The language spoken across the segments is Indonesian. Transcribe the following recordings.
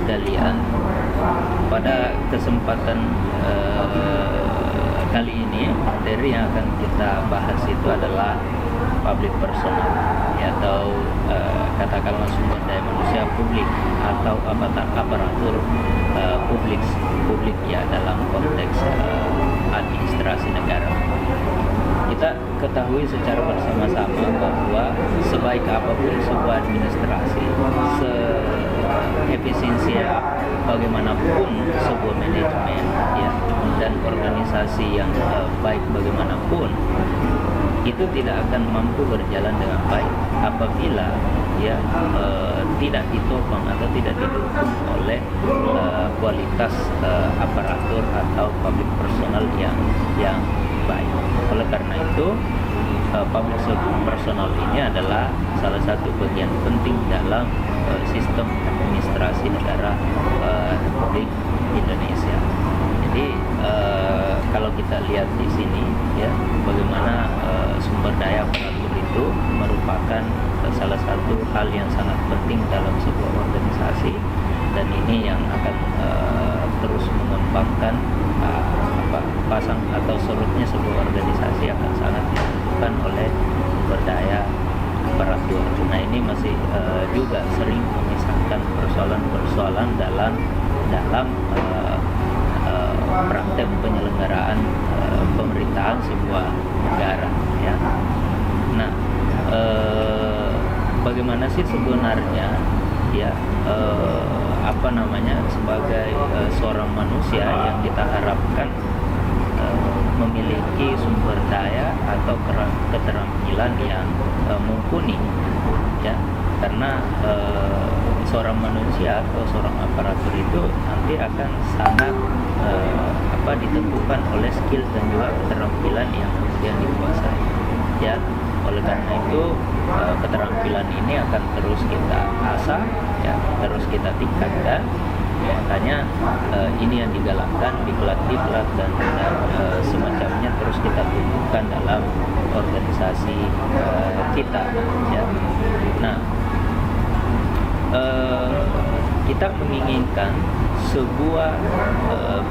sekalian, pada kesempatan kali ini materi yang akan kita bahas itu adalah public personnel, ya, atau katakanlah sumber daya manusia publik atau aparatur publik ya, dalam konteks administrasi negara. Kita ketahui secara bersama-sama bahwa sebaik apapun sebuah administrasi, seefisiensi bagaimanapun sebuah manajemen, ya, dan organisasi yang baik bagaimanapun, itu tidak akan mampu berjalan dengan baik apabila ya tidak ditopang atau tidak didukung oleh kualitas aparatur atau public personnel yang baik. Oleh karena itu, public personnel ini adalah salah satu bagian penting dalam sistem administrasi negara Republik Indonesia. Jadi kalau kita lihat di sini, ya, bagaimana sumber daya aparatur itu merupakan salah satu hal yang sangat penting dalam sebuah organisasi, dan ini yang akan terus mengembangkan pasang atau surutnya sebuah organisasi akan sangat ditentukan oleh sumber daya aparatur. Nah, ini masih juga sering memisahkan persoalan-persoalan dalam praktek penyelenggaraan pemerintahan sebuah negara, ya. Nah, bagaimana sih sebenarnya, ya, sebagai seorang manusia yang kita harapkan memiliki sumber daya atau keterampilan yang mumpuni, ya, karena seorang manusia atau seorang aparatur itu nanti akan sangat ditentukan oleh skill dan juga keterampilan yang kemudian dikuasai, ya. Oleh karena itu keterampilan ini akan terus kita asah, ya, terus kita tingkatkan. Makanya ini yang digalakkan, diklat dan semacamnya terus kita tumbuhkan dalam organisasi kita, ya. Nah, kita menginginkan sebuah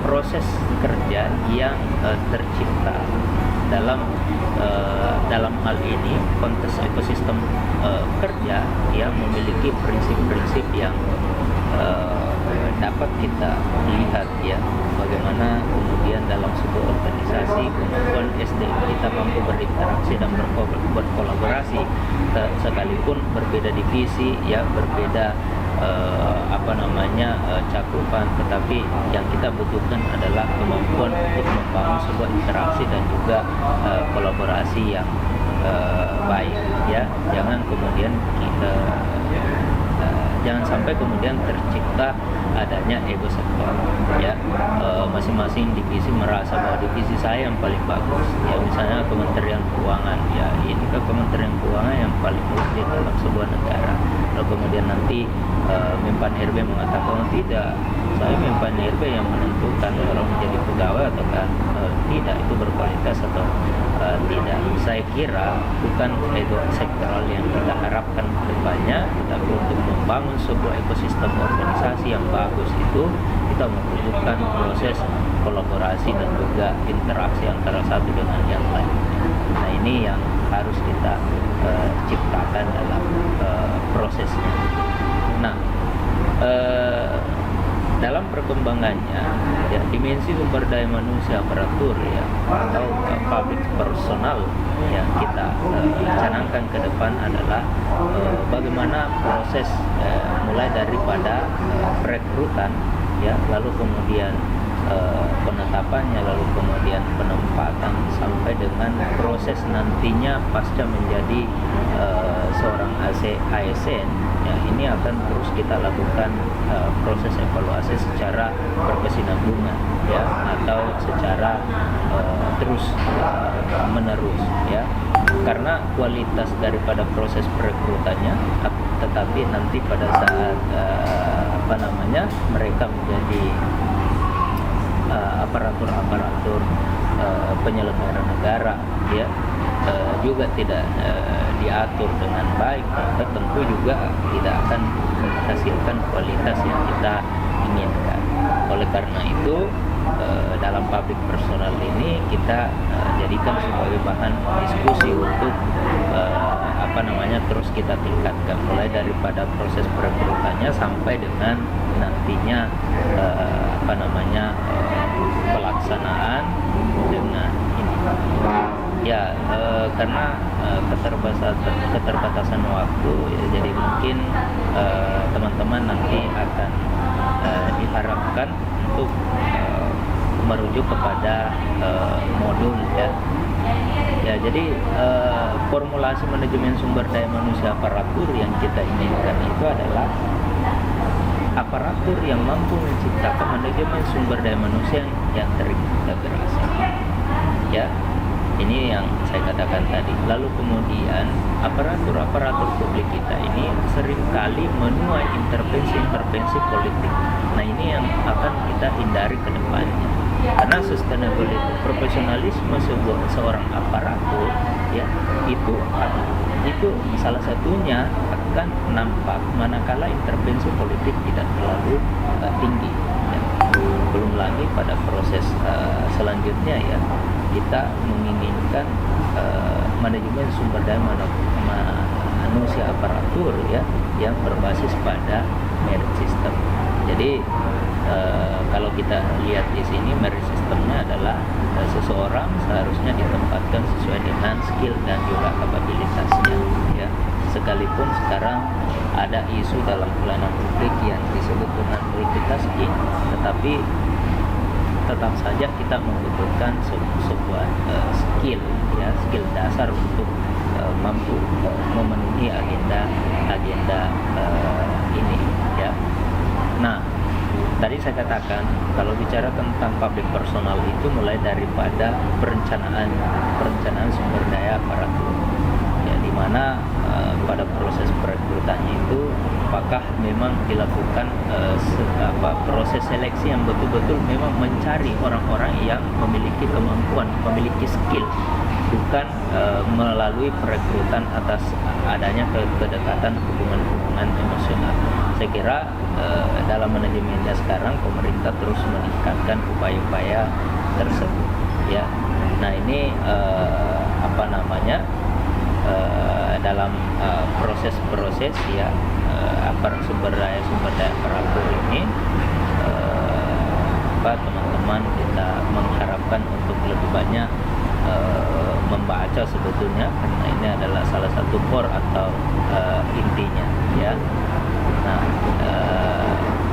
proses kerja yang tercipta dalam hal ini konteks ekosistem kerja yang memiliki prinsip-prinsip yang dapat kita lihat, ya, bagaimana kemudian dalam sebuah organisasi kemampuan SDM kita mampu berinteraksi dan berkolaborasi sekalipun berbeda divisi, ya, berbeda cakupan, tetapi yang kita butuhkan adalah kemampuan untuk membangun sebuah interaksi dan juga kolaborasi yang baik, ya. Jangan sampai kemudian tercipta adanya ego sektor, ya. Masing-masing divisi merasa bahwa divisi saya yang paling bagus, ya, misalnya Kementerian Keuangan, ya, ini ke Kementerian Keuangan yang paling urgent dalam sebuah negara. Lalu kemudian nanti Menpan RB mengatakan tidak, saya Menpan RB yang menentukan orang menjadi pegawai ataukah tidak, itu berkualitas atau tidak. Saya kira bukan ego sektoral yang kita harapkan ke depannya, tetapi untuk membangun sebuah ekosistem organisasi yang bagus itu kita membutuhkan proses kolaborasi dan juga interaksi antara satu dengan yang lain. Nah, ini yang harus kita ciptakan dalam prosesnya. Nah, dalam perkembangannya, ya, dimensi sumber daya manusia aparatur, ya, atau public personal yang kita canangkan ke depan adalah bagaimana proses mulai daripada perekrutan, ya, lalu kemudian penetapannya, lalu kemudian penempatan sampai dengan proses nantinya pasca menjadi seorang ASN, ya, ini akan terus kita lakukan proses evaluasi secara berkesinambungan, ya, atau secara terus menerus, ya, karena kualitas daripada proses perekrutannya, tetapi nanti pada saat mereka menjadi aparatur penyelenggara negara, ya, juga tidak diatur dengan baik, maka tentu juga tidak akan menghasilkan kualitas yang kita inginkan. Oleh karena itu dalam public personal ini kita jadikan sebagai bahan diskusi untuk terus kita tingkatkan, mulai daripada proses perekrutannya sampai dengan nantinya pelaksanaan dengan ini ya, karena keterbatasan waktu ya, jadi mungkin teman-teman nanti akan diharapkan untuk merujuk kepada modul ya, jadi formulasi manajemen sumber daya manusia aparatur yang kita inginkan itu adalah aparatur yang mampu menciptakan manajemen sumber daya manusia yang terintegrasi ya. Ini yang saya katakan tadi. Lalu kemudian aparatur publik kita ini seringkali menuai intervensi politik. Nah, ini yang akan kita hindari ke depannya. Karena sustainability, profesionalisme seorang aparatur ya, itu salah satunya akan nampak manakala intervensi politik tidak terlalu tinggi ya. Belum lagi pada proses selanjutnya ya, kita menginginkan manajemen sumber daya manusia aparatur ya, yang berbasis pada merit system. Jadi kalau kita lihat di sini, merit systemnya adalah seseorang seharusnya ditempatkan sesuai dengan skill dan juga kapabilitasnya ya. Sekalipun sekarang ada isu dalam pelayanan publik yang disebut dengan multitasking, tetapi tetap saja kita membutuhkan sebuah skill ya, skill dasar untuk mampu memenuhi agenda ini ya. Nah, tadi saya katakan kalau bicara tentang public personal itu mulai daripada perencanaan sumber daya aparatur ya, di mana pada proses perekrutannya itu apakah memang dilakukan proses seleksi yang betul-betul memang mencari orang-orang yang memiliki kemampuan, memiliki skill, bukan melalui perekrutan atas adanya kedekatan hubungan emosional. Saya kira dalam manajemennya sekarang pemerintah terus meningkatkan upaya-upaya tersebut ya. Nah, ini dalam proses ya, sumber daya aparatur ini teman-teman kita mengharapkan untuk lebih banyak membaca sebetulnya, karena ini adalah salah satu core atau intinya ya. Nah,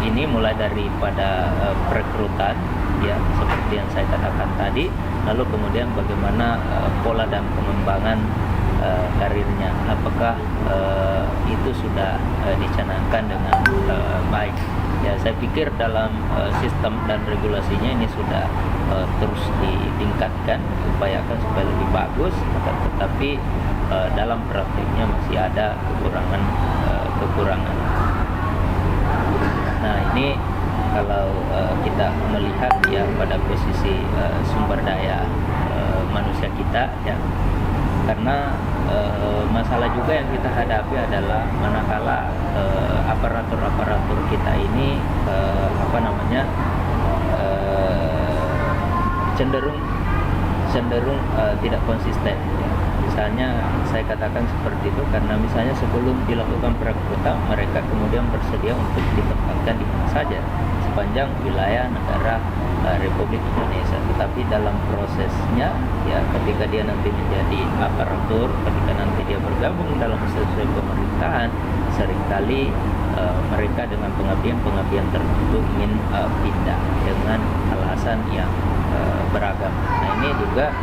ini mulai daripada perekrutan ya, seperti yang saya katakan tadi, lalu kemudian bagaimana pola dan pengembangan karirnya, apakah itu sudah dicanangkan dengan baik ya. Saya pikir dalam sistem dan regulasinya ini sudah terus ditingkatkan, upayakan supaya lebih bagus, tetapi dalam praktiknya masih ada kekurangan. Nah, ini kalau kita melihat ya pada posisi sumber daya manusia kita ya, karena masalah juga yang kita hadapi adalah manakala aparatur kita ini cenderung tidak konsisten ya. Misalnya saya katakan seperti itu karena misalnya sebelum dilakukan perekrutan mereka kemudian bersedia untuk ditempatkan di mana saja sepanjang wilayah negara Republik Indonesia, tetapi dalam prosesnya ya, ketika dia nanti menjadi aparatur, ketika nanti dia bergabung dalam institusi pemerintahan, seringkali mereka dengan pengabdian tertentu ingin pindah dengan alasan yang beragam. Nah, ini juga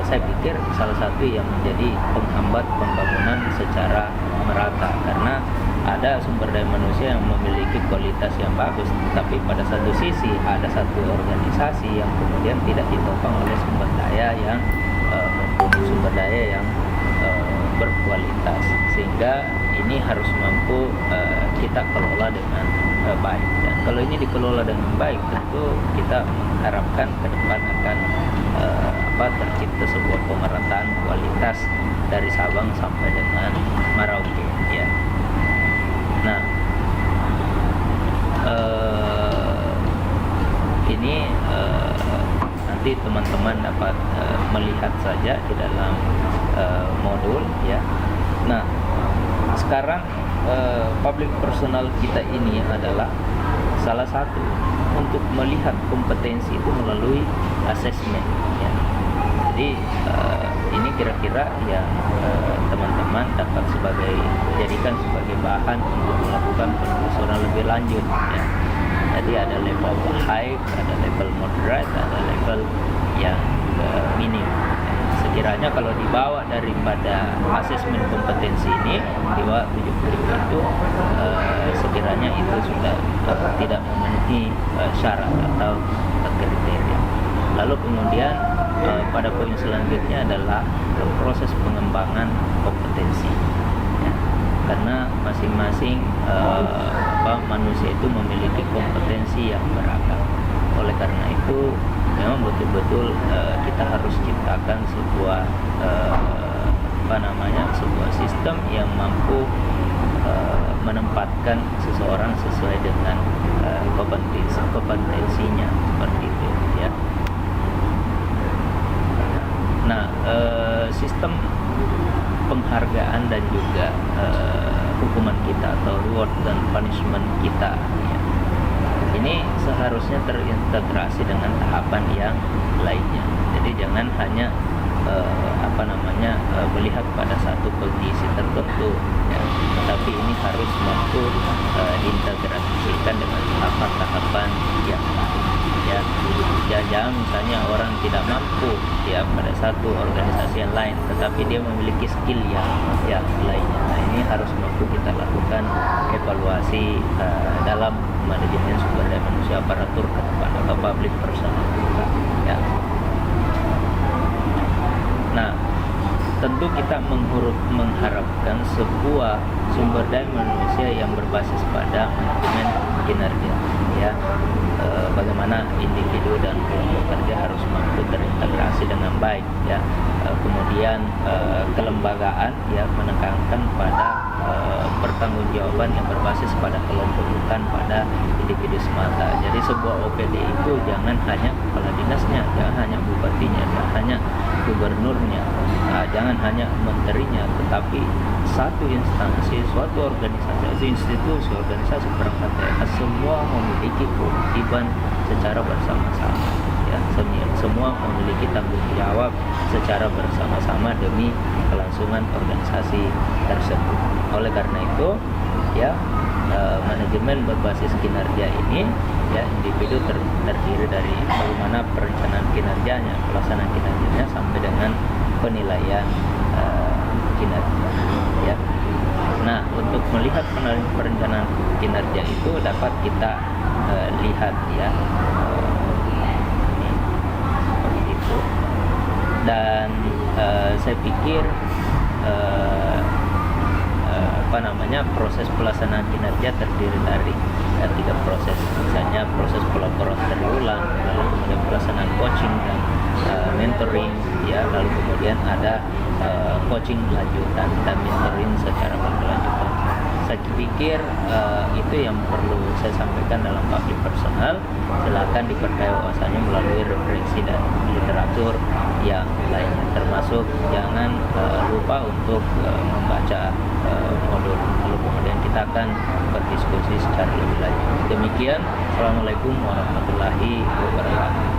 saya pikir salah satu yang menjadi penghambat pembangunan secara merata, karena ada sumber daya manusia yang memiliki kualitas yang bagus, tapi pada satu sisi ada satu organisasi yang kemudian tidak ditopang oleh sumber daya yang mempunyai sumber daya yang berkualitas, sehingga ini harus mampu kita kelola dengan baik. Dan kalau ini dikelola dengan baik, tentu kita mengharapkan ke depan akan tercipta sebuah pemerataan kualitas dari Sabang sampai dengan Merauke ya. Nah, ini nanti teman-teman dapat melihat saja di dalam modul ya. Nah, sekarang public personal kita ini adalah salah satu untuk melihat kompetensi itu melalui asesmen ya. Jadi ini kira-kira yang teman-teman dapat jadikan sebagai bahan untuk melakukan penelusuran lebih lanjut ya. Jadi ada level high, ada level moderate, ada level yang minim. Sekiranya kalau dibawa daripada asesmen kompetensi ini di bawah 75 itu sekiranya itu sudah tidak memenuhi syarat atau kriteria. Lalu kemudian pada poin selanjutnya adalah proses pengembangan kompetensi ya. Karena masing-masing manusia itu memiliki kompetensi yang beragam. Oleh karena itu memang betul-betul kita harus ciptakan sebuah sebuah sistem yang mampu menempatkan seseorang sesuai dengan kompetensinya seperti itu ya. Nah, sistem penghargaan dan juga hukuman kita atau reward dan punishment kita ya, ini seharusnya terintegrasi dengan tahapan yang lainnya. Jadi jangan hanya melihat pada satu kondisi tertentu ya, tetapi ini harus mampu diintegrasikan dengan tahapan-tahapan yang lain ya. Jangan misalnya orang tidak mampu ya pada satu organisasi yang lain, tetapi dia memiliki skill yang lainnya. Nah, ini harus mampu kita lakukan evaluasi dalam manajemen sumber daya manusia aparatur ke depan atau public personal ya. Nah, tentu kita mengharapkan sebuah sumber daya manusia yang berbasis pada manajemen kinerja ya. Bagaimana individu dan kelompok kerja harus mampu terintegrasi dengan baik ya. Kemudian kelembagaan ya menekankan pada pertanggungjawaban yang berbasis pada kelompok, bukan pada individu semata. Jadi sebuah OPD itu jangan hanya kepala dinasnya, jangan hanya bupatinya, jangan hanya gubernurnya, jangan hanya menterinya, tetapi satu instansi, suatu organisasi, institusi, organisasi perangkat daerah semua memiliki kewajiban secara bersama-sama ya. Semua memiliki tanggung jawab secara bersama-sama demi kelangsungan organisasi tersebut. Oleh karena itu ya, manajemen berbasis kinerja ini ya, individu terdiri dari bagaimana perencanaan kinerjanya, pelaksanaan kinerjanya sampai dengan penilaian kinerja ya. Nah, untuk melihat perencanaan kinerja itu dapat kita lihat ya, seperti itu. Dan saya pikir proses pelaksanaan kinerja terdiri dari 3 proses, misalnya proses pelaporan terulang, lalu kemudian pelaksanaan coaching dan mentoring ya, lalu kemudian ada coaching lanjutan dan mentoring secara berkelanjutan. Saya pikir itu yang perlu saya sampaikan dalam public personal. Silakan diperkaya wawasannya melalui referensi dan literatur yang lainnya, termasuk jangan lupa untuk membaca modul. Lalu kemudian kita akan berdiskusi secara lebih lanjut. Demikian, Assalamualaikum warahmatullahi wabarakatuh.